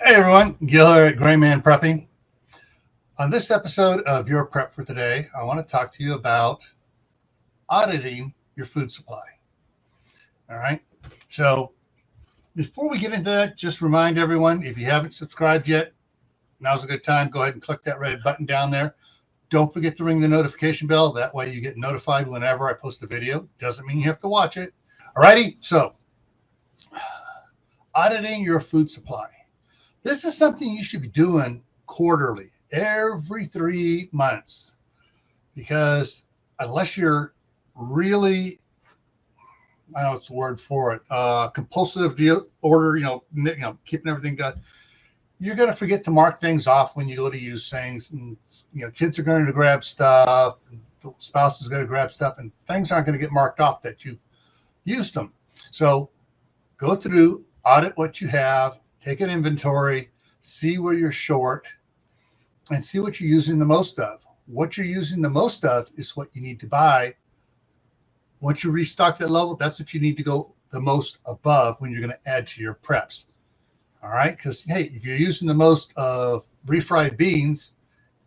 Hey everyone, Gil here at GrayManPrepping. On this episode of Your Prep for Today, I want to talk to you about auditing your food supply. All right. So before we get into that, just remind everyone, if you haven't subscribed yet, now's a good time. Go ahead and click that red button down there. Don't forget to ring the notification bell. That way you get notified whenever I post a video. Doesn't mean you have to watch it. All righty. So auditing your food supply. This is something you should be doing quarterly, every 3 months, because unless you're really, I don't know what's the word for it, compulsive order, keeping everything good, you're going to forget to mark things off when you go to use things. And, kids are going to grab stuff, and the spouse is going to grab stuff, and things aren't going to get marked off that you've used them. So go through, audit what you have, take an inventory, see where you're short, and see what you're using the most of. What you're using the most of is what you need to buy. Once you restock that level, that's what you need to go the most above when you're going to add to your preps. All right? Because, hey, if you're using the most of refried beans,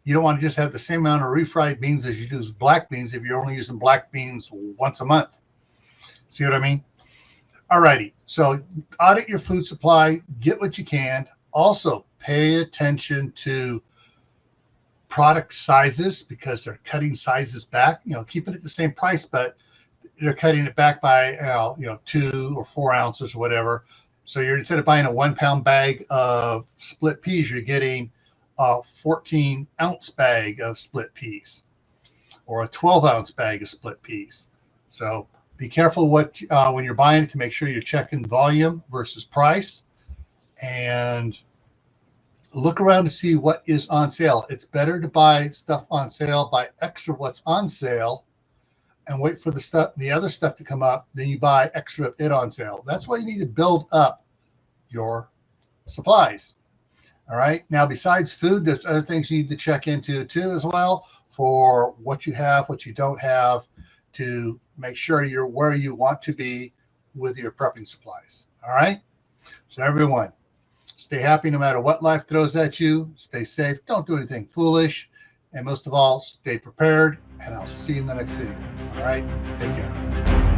you don't want to just have the same amount of refried beans as you do black beans if you're only using black beans once a month. See what I mean? All righty. So audit your food supply, get what you can. Also, pay attention to product sizes because they're cutting sizes back, keeping it the same price, but they're cutting it back by, 2 or 4 ounces or whatever. So you're, instead of buying a 1 pound bag of split peas, you're getting a 14 ounce bag of split peas or a 12 ounce bag of split peas. So be careful when you're buying it to make sure you're checking volume versus price, and look around to see what is on sale. It's better to buy stuff on sale, buy extra what's on sale, and wait for the other stuff to come up. Then you buy extra of it on sale. That's why you need to build up your supplies. All right. Now, besides food, there's other things you need to check into too as well for what you have, what you don't have, to make sure you're where you want to be with your prepping supplies. All right. So everyone, stay happy no matter what life throws at you. Stay safe. Don't do anything foolish. And most of all, stay prepared. And I'll see you in the next video. All right. Take care.